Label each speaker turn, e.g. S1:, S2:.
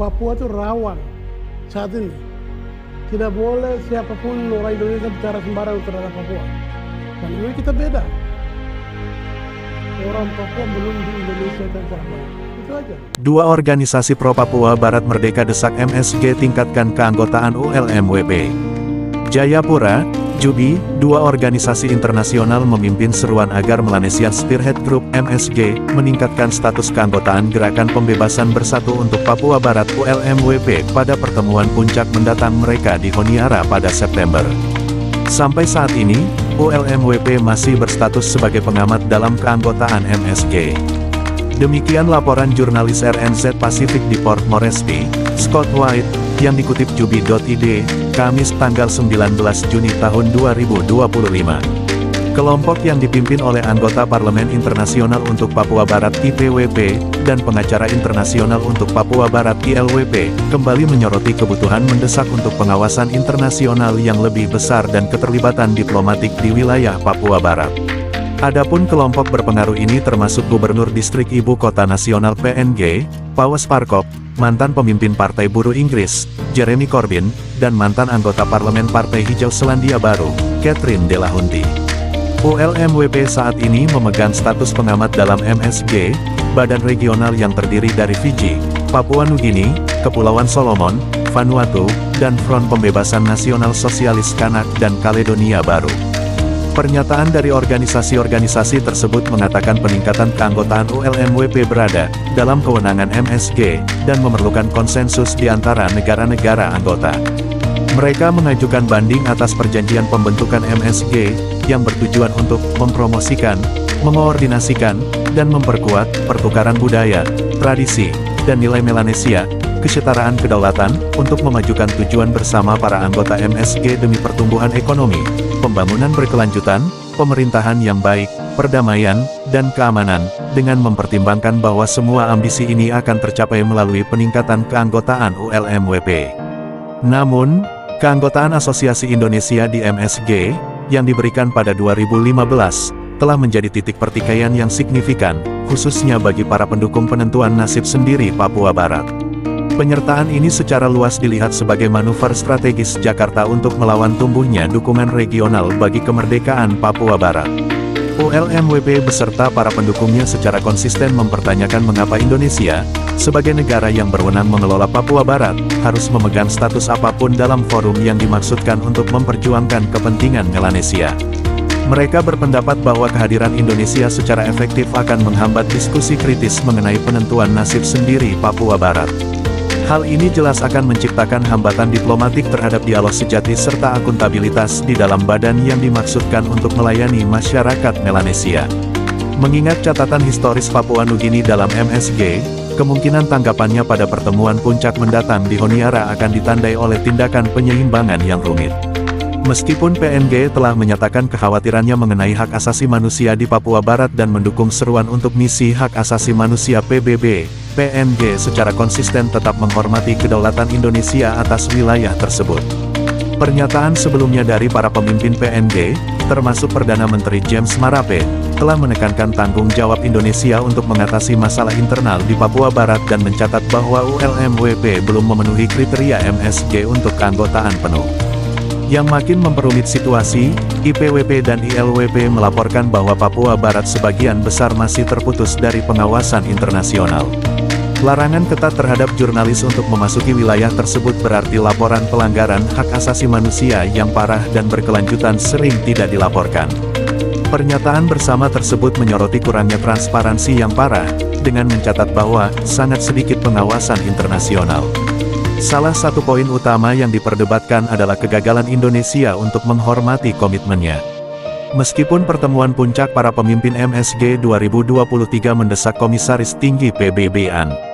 S1: Papua itu rawan saat ini. Tidak boleh siapapun orang Indonesia bicara sembarang terhadap Papua. Dan ini kita beda. Orang Papua belum di Indonesia dan sama. Itu aja.
S2: Dua organisasi pro Papua Barat Merdeka desak MSG tingkatkan keanggotaan ULMWP. Jayapura, Jubi, dua organisasi internasional memimpin seruan agar Melanesian Spearhead Group (MSG) meningkatkan status keanggotaan Gerakan Pembebasan Bersatu untuk Papua Barat (ULMWP) pada pertemuan puncak mendatang mereka di Honiara pada September. Sampai saat ini, ULMWP masih berstatus sebagai pengamat dalam keanggotaan MSG. Demikian laporan jurnalis RNZ Pasifik di Port Moresby, Scott White, yang dikutip Jubi.id, Kamis tanggal 19 Juni tahun 2025. Kelompok yang dipimpin oleh anggota Parlemen Internasional untuk Papua Barat IPWP, dan pengacara internasional untuk Papua Barat ILWP, kembali menyoroti kebutuhan mendesak untuk pengawasan internasional yang lebih besar dan keterlibatan diplomatik di wilayah Papua Barat. Adapun kelompok berpengaruh ini termasuk Gubernur Distrik Ibu Kota Nasional PNG, Pauwes Parkop, mantan pemimpin Partai Buruh Inggris, Jeremy Corbyn, dan mantan anggota Parlemen Partai Hijau Selandia Baru, Catherine Delahunty. ULMWP saat ini memegang status pengamat dalam MSG, badan regional yang terdiri dari Fiji, Papua Nugini, Kepulauan Solomon, Vanuatu, dan Front Pembebasan Nasional Sosialis Kanak dan Kaledonia Baru. Pernyataan dari organisasi-organisasi tersebut mengatakan peningkatan keanggotaan ULMWP berada dalam kewenangan MSG dan memerlukan konsensus di antara negara-negara anggota. Mereka mengajukan banding atas perjanjian pembentukan MSG yang bertujuan untuk mempromosikan, mengoordinasikan, dan memperkuat pertukaran budaya, tradisi, dan nilai Melanesia, kesetaraan kedaulatan, untuk memajukan tujuan bersama para anggota MSG demi pertumbuhan ekonomi, pembangunan berkelanjutan, pemerintahan yang baik, perdamaian, dan keamanan, dengan mempertimbangkan bahwa semua ambisi ini akan tercapai melalui peningkatan keanggotaan ULMWP. Namun, keanggotaan Asosiasi Indonesia di MSG, yang diberikan pada 2015, telah menjadi titik pertikaian yang signifikan, khususnya bagi para pendukung penentuan nasib sendiri Papua Barat. Penyertaan ini secara luas dilihat sebagai manuver strategis Jakarta untuk melawan tumbuhnya dukungan regional bagi kemerdekaan Papua Barat. ULMWP beserta para pendukungnya secara konsisten mempertanyakan mengapa Indonesia, sebagai negara yang berwenang mengelola Papua Barat, harus memegang status apapun dalam forum yang dimaksudkan untuk memperjuangkan kepentingan Melanesia. Mereka berpendapat bahwa kehadiran Indonesia secara efektif akan menghambat diskusi kritis mengenai penentuan nasib sendiri Papua Barat. Hal ini jelas akan menciptakan hambatan diplomatik terhadap dialog sejati serta akuntabilitas di dalam badan yang dimaksudkan untuk melayani masyarakat Melanesia. Mengingat catatan historis Papua Nugini dalam MSG, kemungkinan tanggapannya pada pertemuan puncak mendatang di Honiara akan ditandai oleh tindakan penyeimbangan yang rumit. Meskipun PNG telah menyatakan kekhawatirannya mengenai hak asasi manusia di Papua Barat dan mendukung seruan untuk misi hak asasi manusia PBB, PNG secara konsisten tetap menghormati kedaulatan Indonesia atas wilayah tersebut. Pernyataan sebelumnya dari para pemimpin PNG, termasuk Perdana Menteri James Marape, telah menekankan tanggung jawab Indonesia untuk mengatasi masalah internal di Papua Barat dan mencatat bahwa ULMWP belum memenuhi kriteria MSG untuk keanggotaan penuh. Yang makin memperumit situasi, IPWP dan ILWP melaporkan bahwa Papua Barat sebagian besar masih terputus dari pengawasan internasional. Larangan ketat terhadap jurnalis untuk memasuki wilayah tersebut berarti laporan pelanggaran hak asasi manusia yang parah dan berkelanjutan sering tidak dilaporkan. Pernyataan bersama tersebut menyoroti kurangnya transparansi yang parah, dengan mencatat bahwa sangat sedikit pengawasan internasional. Salah satu poin utama yang diperdebatkan adalah kegagalan Indonesia untuk menghormati komitmennya. Meskipun pertemuan puncak para pemimpin MSG 2023 mendesak Komisaris Tinggi PBB-an